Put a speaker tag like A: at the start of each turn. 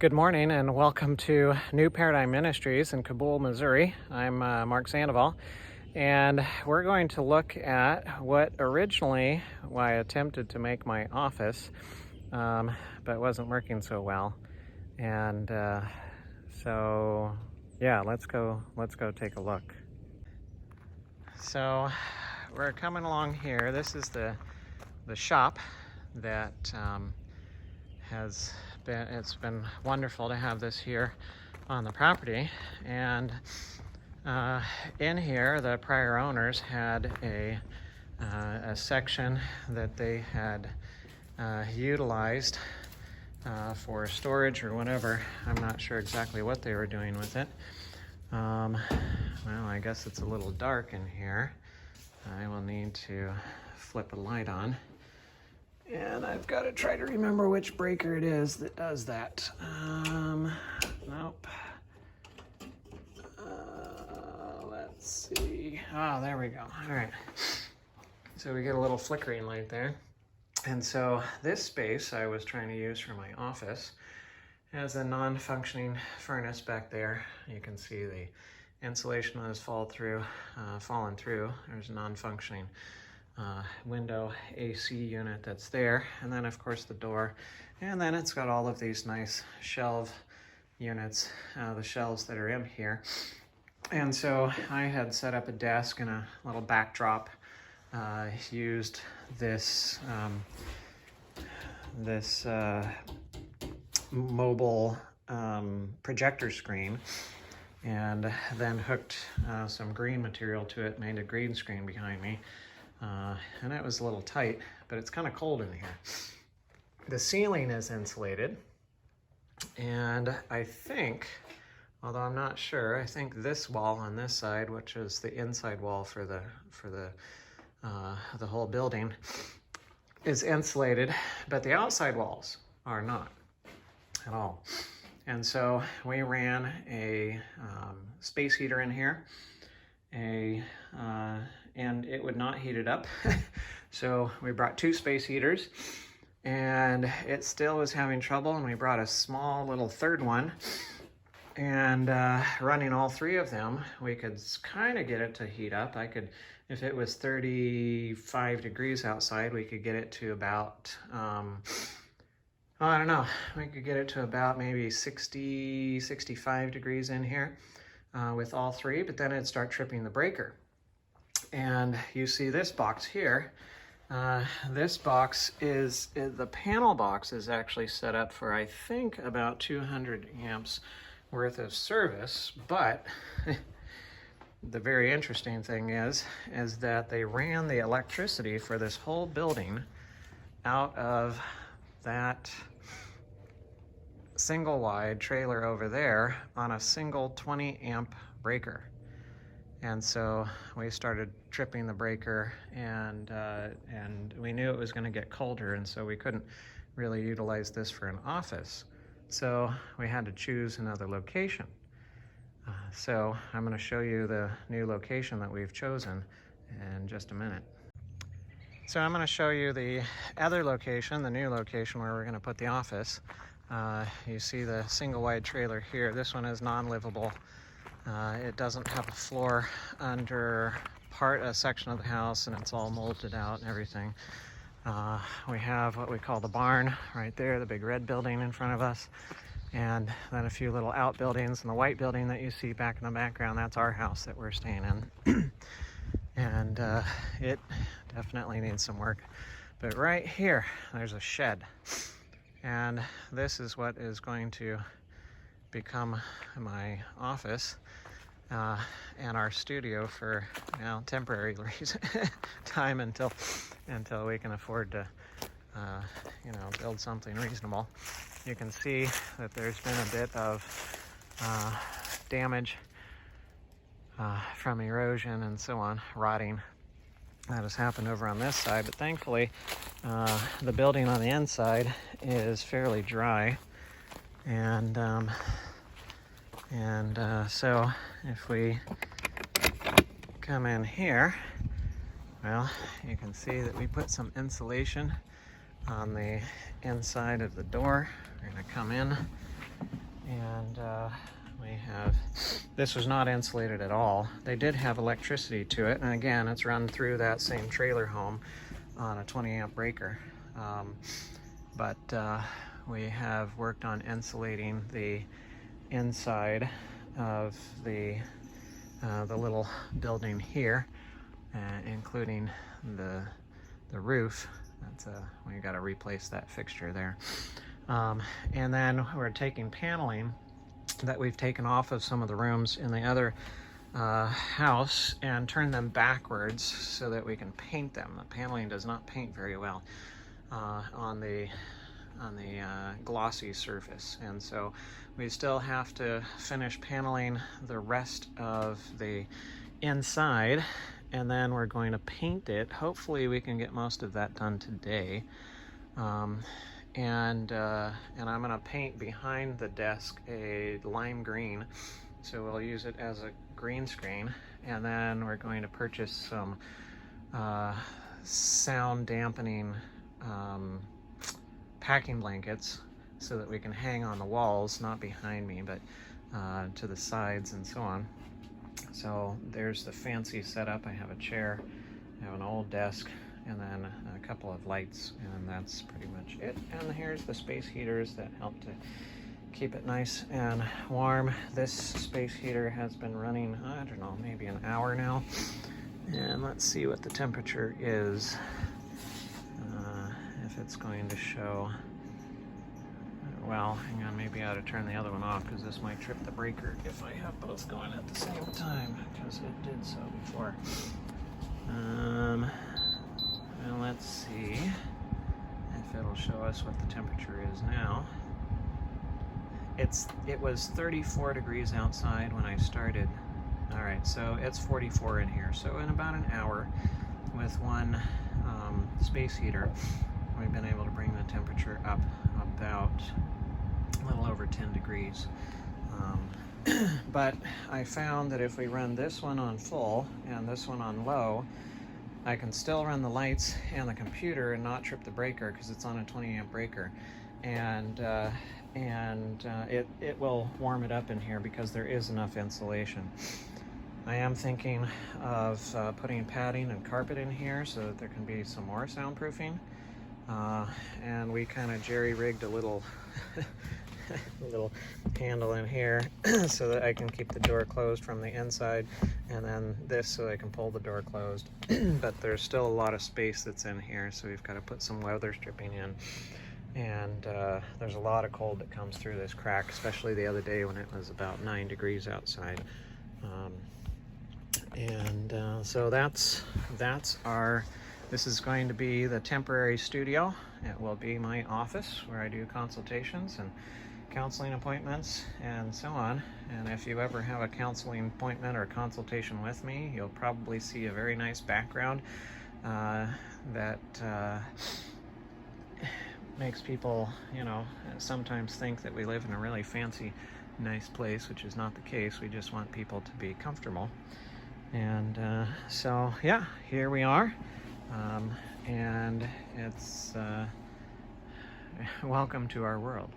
A: Good morning and welcome to New Paradigm Ministries in Cabool, Missouri. I'm Mark Sandoval, and we're going to look at what originally I attempted to make my office, but wasn't working so well. And so, yeah, let's go take a look. So we're coming along here. This is the shop that it's been wonderful to have this here on the property. And in here, the prior owners had a section that they had utilized for storage or whatever. I'm not sure exactly what they were doing with it. Well, I guess it's a little dark in here. I will need to flip a light on. And I've got to try to remember which breaker it is that does that. Nope. Let's see. Oh, there we go. All right. So we get a little flickering light there. And so this space I was trying to use for my office has a non-functioning furnace back there. You can see the insulation has fallen through. There's a non-functioning window AC unit that's there, and then of course the door, and then it's got all of these nice shelf units, the shelves that are in here. And so I had set up a desk and a little backdrop, used this mobile projector screen, and then hooked some green material to it, made a green screen behind me. And it was a little tight, but it's kind of cold in here. The ceiling is insulated, and I think, although I'm not sure, I think this wall on this side, which is the inside wall for the whole building, is insulated, but the outside walls are not at all. And so we ran a space heater in here, and it would not heat it up. So we brought two space heaters, and it still was having trouble, and we brought a small little third one, and running all three of them, we could kind of get it to heat up. If it was 35 degrees outside, we could get it to about, I don't know, we could get it to about maybe 60, 65 degrees in here with all three, but then it'd start tripping the breaker. And you see this box here. This box the panel box is actually set up for, I think, about 200 amps worth of service. But the very interesting thing is that they ran the electricity for this whole building out of that single wide trailer over there on a single 20 amp breaker. And so we started tripping the breaker, and we knew it was going to get colder, and so we couldn't really utilize this for an office. So we had to choose another location. So I'm going to show you the new location that we've chosen in just a minute. So I'm going to show you the other location, the new location where we're going to put the office. You see the single wide trailer here. This one is non-livable. It doesn't have a floor under a section of the house, and it's all molded out and everything. We have what we call the barn right there, the big red building in front of us, and then a few little outbuildings, and the white building that you see back in the background, that's our house that we're staying in. And it definitely needs some work. But right here, there's a shed, and this is what is going to become my office and our studio for temporary time until we can afford to build something reasonable. You can see that there's been a bit of damage from erosion and so on, rotting, that has happened over on this side, but thankfully the building on the inside is fairly dry. And so if we come in here, well, you can see that we put some insulation on the inside of the door. We're going to come in And we have, this was not insulated at all. They did have electricity to it, and again, it's run through that same trailer home on a 20 amp breaker. But we have worked on insulating the inside of the little building here, including the roof. That's we got to replace that fixture there. And then we're taking paneling that we've taken off of some of the rooms in the other house and turn them backwards so that we can paint them. The paneling does not paint very well on the glossy surface, and so we still have to finish paneling the rest of the inside, and then we're going to paint it. Hopefully we can get most of that done today. And I'm going to paint behind the desk a lime green, so we'll use it as a green screen. And then we're going to purchase some sound dampening packing blankets so that we can hang on the walls, not behind me, but to the sides and so on. So there's the fancy setup. I have a chair, I have an old desk, and then a couple of lights, and that's pretty much it. And here's the space heaters that help to keep it nice and warm. This space heater has been running, I don't know, maybe an hour now. And let's see what the temperature is, if it's going to show. Well, hang on, maybe I ought to turn the other one off because this might trip the breaker if I have both going at the same time, because it did so before. Well, let's see if it'll show us what the temperature is now. It was 34 degrees outside when I started. All right, so it's 44 in here. So in about an hour, with one space heater, we've been able to bring the temperature up about a little over 10 degrees. But I found that if we run this one on full and this one on low, I can still run the lights and the computer and not trip the breaker because it's on a 20 amp breaker. And it will warm it up in here because there is enough insulation. I am thinking of putting padding and carpet in here so that there can be some more soundproofing. And we kind of jerry-rigged a little little handle in here so that I can keep the door closed from the inside, and then this so I can pull the door closed. But there's still a lot of space that's in here, so we've got to put some weather stripping in. And there's a lot of cold that comes through this crack, especially the other day when it was about 9 degrees outside. So this is going to be the temporary studio. It will be my office where I do consultations and counseling appointments and so on. And if you ever have a counseling appointment or consultation with me, you'll probably see a very nice background that makes people, sometimes think that we live in a really fancy, nice place, which is not the case. We just want people to be comfortable. And so, yeah, here we are. And it's welcome to our world.